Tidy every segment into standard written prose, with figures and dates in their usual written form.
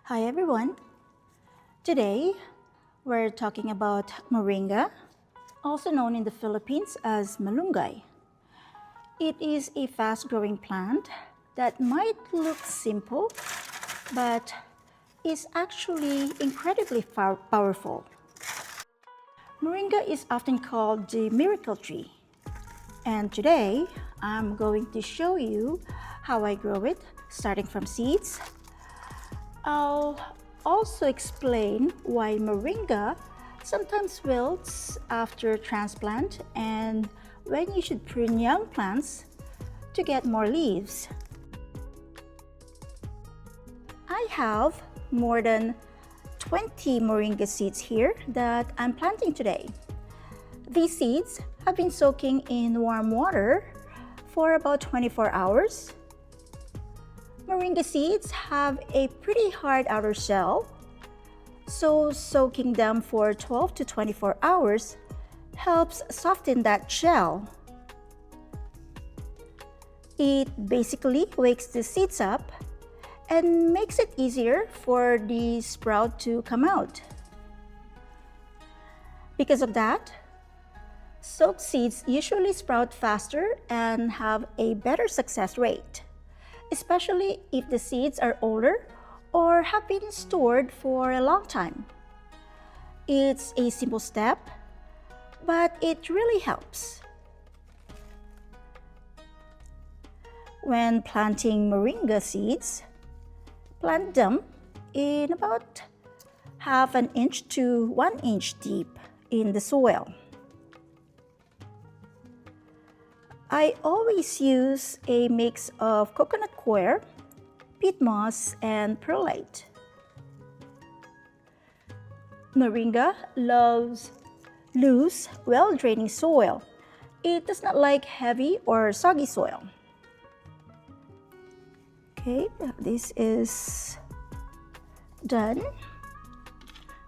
Hi everyone. Today we're talking about moringa, also known in the Philippines as malunggay. It is a fast-growing plant that might look simple, but is actually incredibly powerful. Moringa is often called the miracle tree, and today I'm going to show you how I grow it, starting from seeds. I'll also explain why moringa sometimes wilts after transplant and when you should prune young plants to get more leaves. I have more than 20 moringa seeds here that I'm planting today. These seeds have been soaking in warm water for about 24 hours. Moringa seeds have a pretty hard outer shell, so soaking them for 12 to 24 hours helps soften that shell. It basically wakes the seeds up and makes it easier for the sprout to come out. Because of that, soaked seeds usually sprout faster and have a better success rate, especially if the seeds are older or have been stored for a long time. It's a simple step, but it really helps. When planting moringa seeds, plant them in about half an inch to 1 inch deep in the soil. I always use a mix of coconut coir, peat moss, and perlite. Moringa loves loose, well-draining soil. It does not like heavy or soggy soil. Okay, this is done.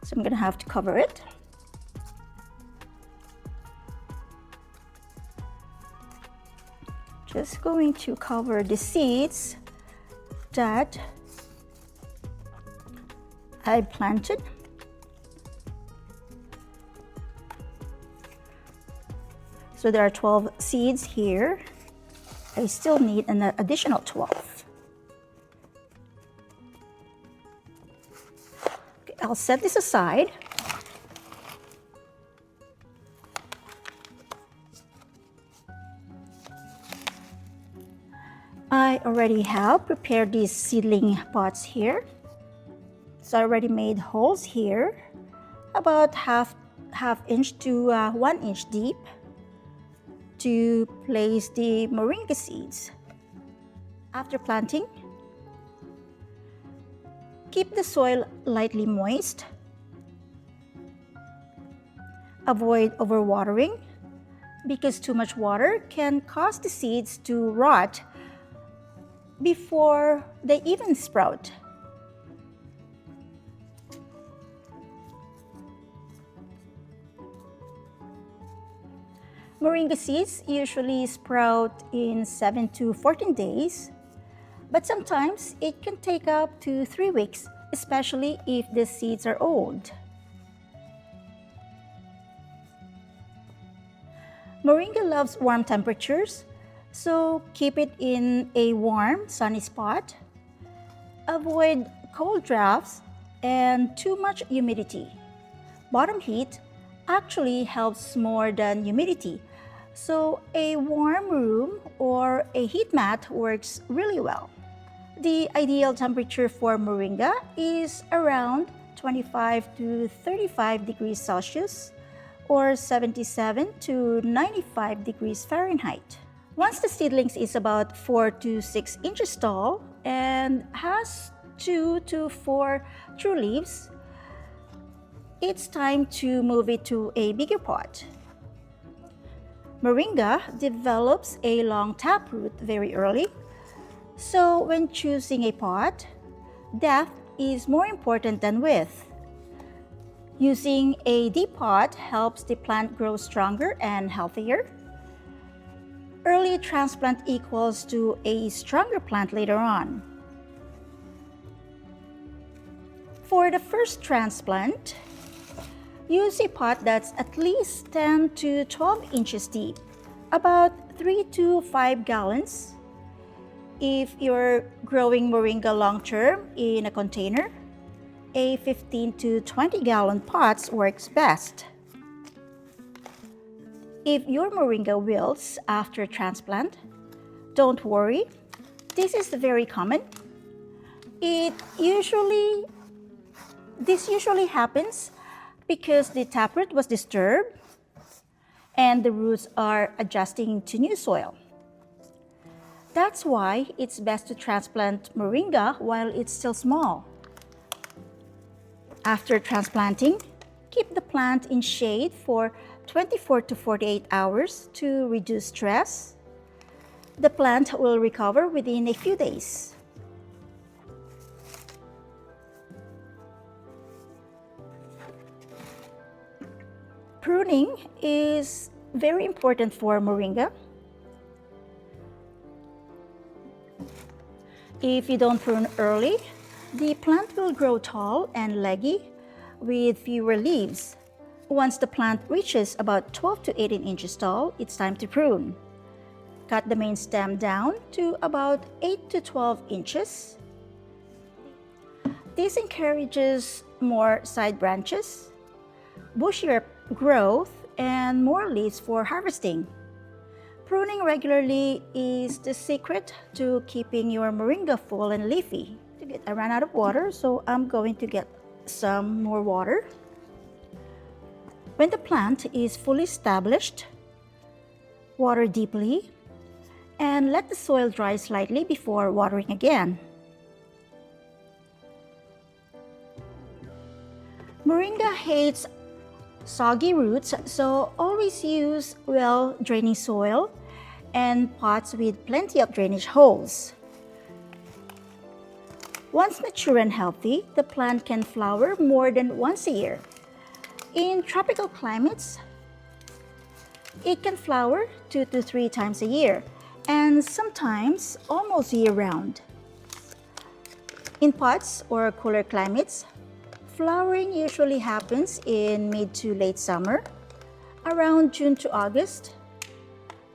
So I'm gonna have to cover it. Just going to cover the seeds that I planted. So there are 12 seeds here. I still need an additional 12. Okay, I'll set this aside. I already have prepared these seedling pots here. So I already made holes here, about half inch to 1 inch deep, to place the moringa seeds. After planting, keep the soil lightly moist. Avoid overwatering because too much water can cause the seeds to rot before they even sprout. Moringa seeds usually sprout in 7 to 14 days, but sometimes it can take up to 3 weeks, especially if the seeds are old. Moringa loves warm temperatures, so keep it in a warm, sunny spot. Avoid cold drafts and too much humidity. Bottom heat actually helps more than humidity, so a warm room or a heat mat works really well. The ideal temperature for moringa is around 25 to 35 degrees Celsius or 77 to 95 degrees Fahrenheit. Once the seedlings is about 4 to 6 inches tall and has 2 to 4 true leaves, it's time to move it to a bigger pot. Moringa develops a long taproot very early, so when choosing a pot, depth is more important than width. Using a deep pot helps the plant grow stronger and healthier. Early transplant equals to a stronger plant later on. For the first transplant, use a pot that's at least 10 to 12 inches deep, about 3 to 5 gallons. If you're growing moringa long-term in a container, a 15 to 20 gallon pot works best. If your moringa wilts after transplant, don't worry. This is very common. This usually happens because the taproot was disturbed and the roots are adjusting to new soil. That's why it's best to transplant moringa while it's still small. After transplanting, keep the plant in shade for 24 to 48 hours to reduce stress. The plant will recover within a few days. Pruning is very important for moringa. If you don't prune early, the plant will grow tall and leggy with fewer leaves. Once the plant reaches about 12 to 18 inches tall, it's time to prune. Cut the main stem down to about 8 to 12 inches. This encourages more side branches, bushier growth, and more leaves for harvesting. Pruning regularly is the secret to keeping your moringa full and leafy. I ran out of water, so I'm going to get some more water. When the plant is fully established, water deeply and let the soil dry slightly before watering again. Moringa hates soggy roots, so always use well-draining soil and pots with plenty of drainage holes. Once mature and healthy, the plant can flower more than once a year. In tropical climates, it can flower 2 to 3 times a year, and sometimes almost year-round. In pots or cooler climates, flowering usually happens in mid to late summer, around June to August,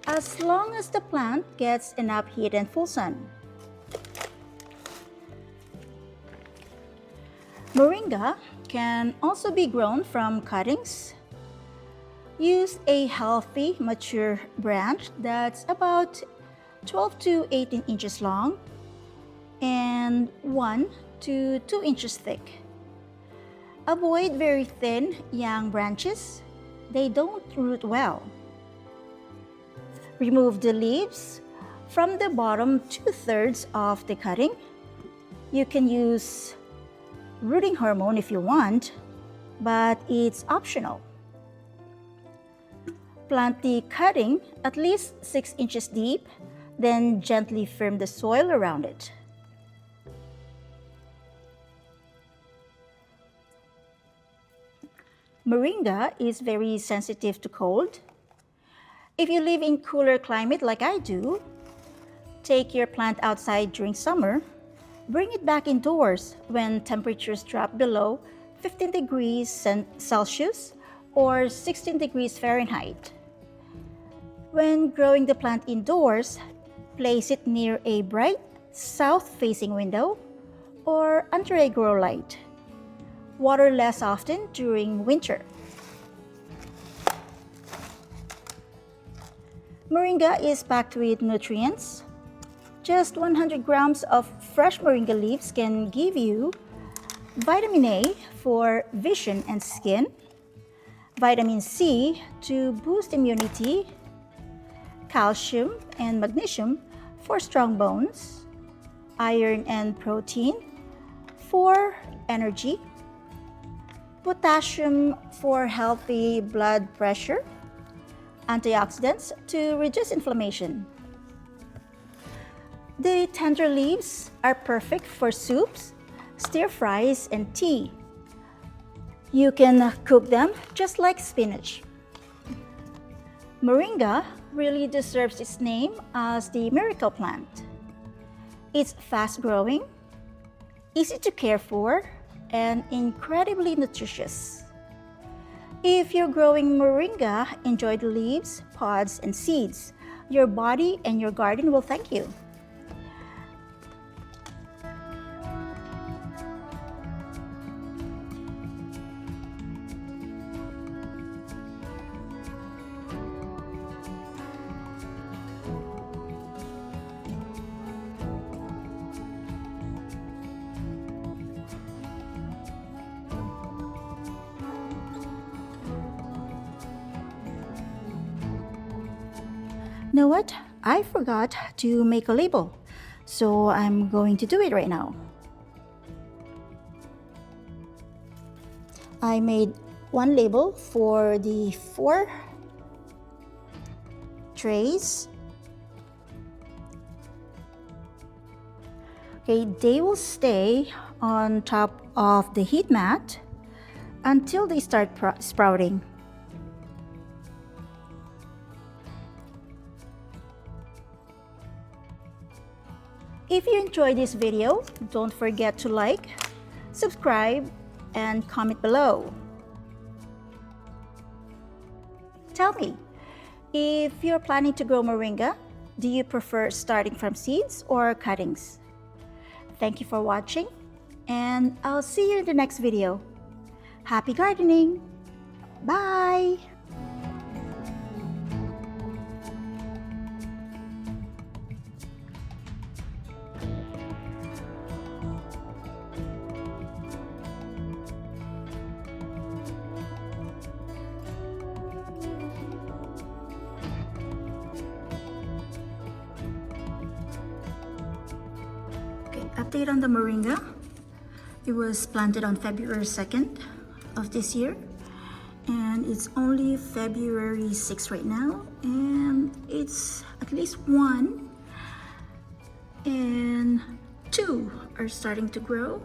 as long as the plant gets enough heat and full sun. Moringa can also be grown from cuttings. Use a healthy, mature branch that's about 12 to 18 inches long and 1 to 2 inches thick. Avoid very thin, young branches. They don't root well. Remove the leaves from the bottom 2/3 of the cutting. You can use rooting hormone if you want, but it's optional. Plant the cutting at least 6 inches deep, then gently firm the soil around it. Moringa is very sensitive to cold. If you live in cooler climate like I do, take your plant outside during summer. Bring it back indoors when temperatures drop below 15 degrees Celsius or 16 degrees Fahrenheit. When growing the plant indoors, place it near a bright south-facing window or under a grow light. Water less often during winter. Moringa is packed with nutrients. Just 100 grams of fresh moringa leaves can give you vitamin A for vision and skin, vitamin C to boost immunity, calcium and magnesium for strong bones, iron and protein for energy, potassium for healthy blood pressure, antioxidants to reduce inflammation. The tender leaves are perfect for soups, stir fries, and tea. You can cook them just like spinach. Moringa really deserves its name as the miracle plant. It's fast-growing, easy to care for, and incredibly nutritious. If you're growing moringa, enjoy the leaves, pods, and seeds. Your body and your garden will thank you. Know what? I forgot to make a label, so I'm going to do it right now. I made one label for the 4 trays. Okay, they will stay on top of the heat mat until they start sprouting. If you enjoyed this video, don't forget to like, subscribe, and comment below. Tell me, if you're planning to grow moringa, do you prefer starting from seeds or cuttings? Thank you for watching, and I'll see you in the next video. Happy gardening! Bye! Update on the moringa. It was planted on February 2nd of this year, and it's only February 6th right now, and it's at least 1 and 2 are starting to grow.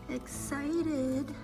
Excited.